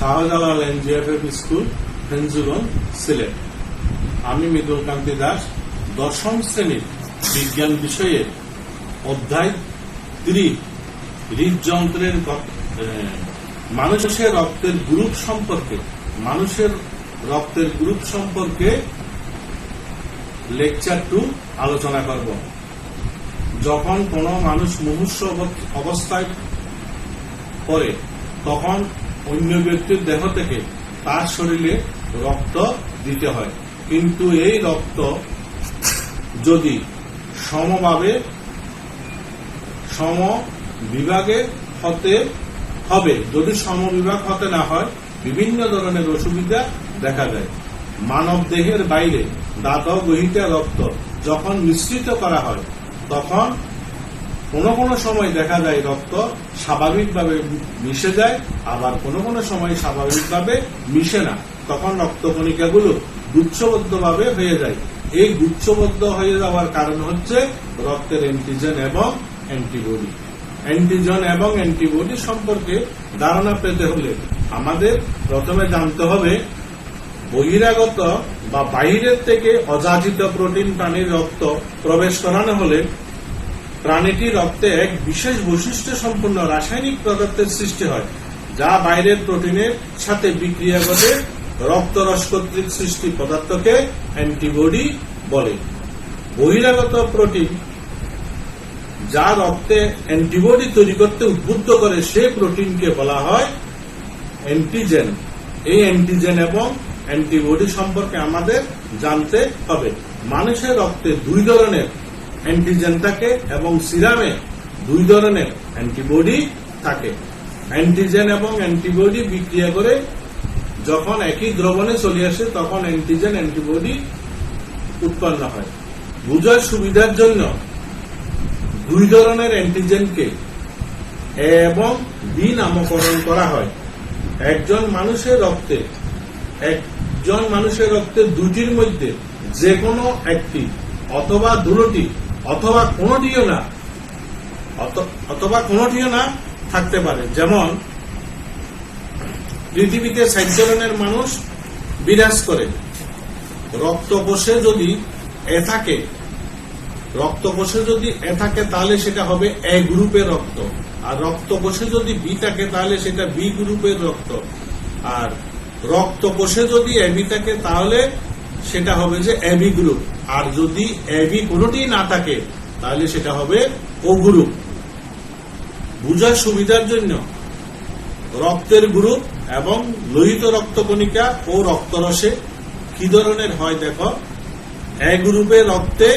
Shahjalal NGFF school, Fenchuganj, Sylhet. আমি মৃদুল কান্তি দাস, দশম শ্রেণীর বিজ্ঞান বিষয়ে অধ্যায় 3 হৃদযন্ত্রের মানুষের রক্তের গ্রুপ সম্পর্কে লেকচার 2 আলোচনা করব। যখন কোন মানুষ মুমূর্ষ অবস্থায় পড়ে তখন অন্য ব্যক্তির দেহ থেকে তার শরীরে রক্ত দিতে হয়, কিন্তু এই রক্ত যদি সমবিভাগে হতে হবে, যদি সমবিভাগ হতে না হয় বিভিন্ন ধরনের অসুবিধা দেখা যায়। মানব দেহের বাইরে দাঁত গহিতা রক্ত যখন মিশ্রিত করা হয় তখন কোনো সময় দেখা যায় রক্ত স্বাভাবিকভাবে মিশে যায়, আবার কোনো সময় স্বাভাবিকভাবে মিশে না। তখন রক্তকণিকাগুলো গুচ্ছবদ্ধভাবে হয়ে যায়। এই গুচ্ছবদ্ধ হয়ে যাওয়ার কারণ হচ্ছে রক্তের অ্যান্টিজেন এবং অ্যান্টিবডি। অ্যান্টিজেন এবং অ্যান্টিবডি সম্পর্কে ধারণা পেতে হলে আমাদের প্রথমে জানতে হবে বহিরাগত বা বাহিরের থেকে অযাচিত প্রোটিন প্রাণীর রক্ত প্রবেশ করানো হলে প্রাণীটির রক্তে এক বিশেষ বৈশিষ্ট্য সম্পন্ন রাসায়নিক পদার্থের সৃষ্টি হয়, যা বাইরের প্রোটিনের সাথে বিক্রিয়া করে রক্তরস কর্তৃক সৃষ্টি পদার্থকে অ্যান্টিবডি বলে। বহিরাগত প্রোটিন যা রক্তে অ্যান্টিবডি তৈরি করতে উদ্বুদ্ধ করে সেই প্রোটিনকে বলা হয় অ্যান্টিজেন। এই অ্যান্টিজেন এবং অ্যান্টিবডি সম্পর্কে আমাদের জানতে হবে। মানুষের রক্তে 2 ধরনের অ্যান্টিজেন থাকে এবং সিরামে 2 ধরনের অ্যান্টিবডি থাকে। অ্যান্টিজেন এবং অ্যান্টিবডি বিক্রিয়া করে যখন একই দ্রবণে চলে আসে তখন অ্যান্টিজেন অ্যান্টিবডি উৎপন্ন হয়। বুঝার সুবিধার জন্য 2 ধরনের অ্যান্টিজেনকে এ এবং বি নামকরণ করা হয়। একজন মানুষের রক্তে 2টির মধ্যে যে কোনো একটি অথবা দুটি অথবা কোনটিও না থাকতে পারে। যেমন পৃথিবীতে 60 ধরনের মানুষ বিরাজ করে। রক্তকোষে যদি এ থাকে তাহলে সেটা হবে এ গ্রুপের রক্ত, আর রক্তকোষে যদি বি থাকে তাহলে সেটা বি গ্রুপের রক্ত, আর রক্তকোষে যদি এবি থাকে তাহলে সেটা হবে যে এবি গ্রুপ, আর যদি এবি কোনটি না থাকে তাহলে সেটা হবে ও গ্রুপ। বুঝার সুবিধার জন্য রক্তের গ্রুপ এবং লোহিত রক্তকণিকা ও রক্তরসে কি ধরনের হয় দেখো। এ গ্রুপের রক্তে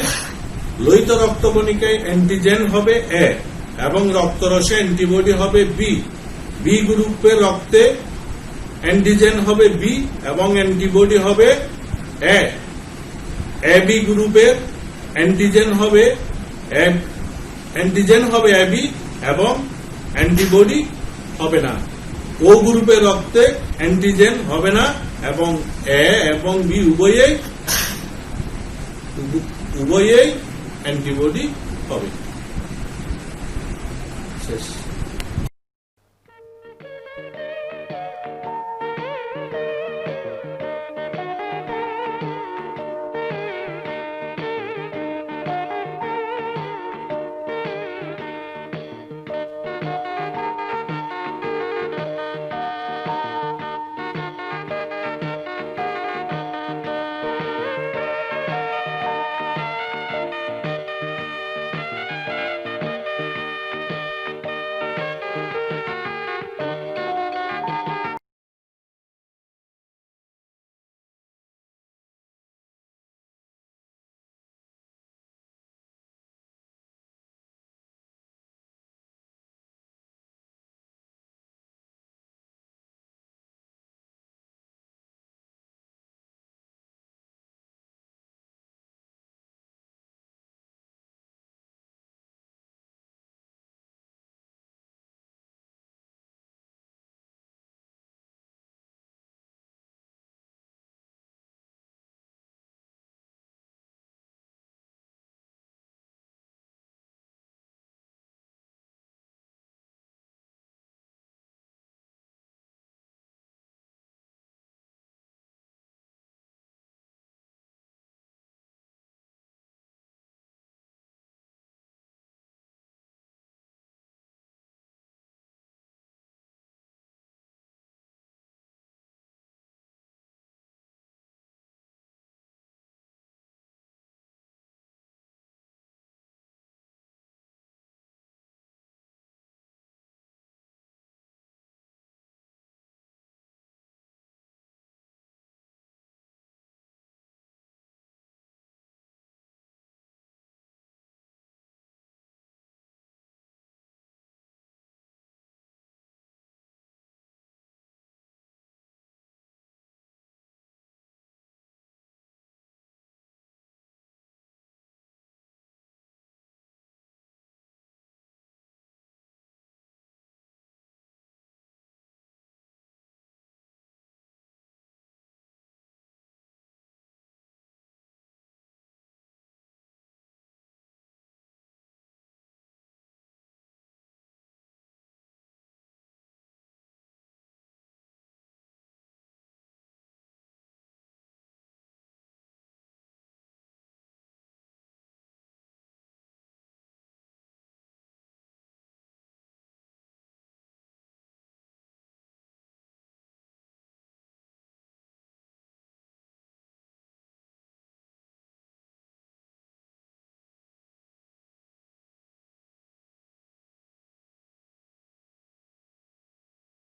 লোহিত রক্তকণিকায় অ্যান্টিজেন হবে এ এবং রক্তরসে অ্যান্টিবডি হবে বি। বি গ্রুপের রক্তে অ্যান্টিজেন হবে বি এবং অ্যান্টিবডি হবে এ। এবি গ্রুপের অ্যান্টিজেন হবে এবি এবং অ্যান্টিবডি হবে না। ও গ্রুপের রক্তে অ্যান্টিজেন হবে না এবং এ এবং বি উভয়েই অ্যান্টিবডি হবে। শেষ।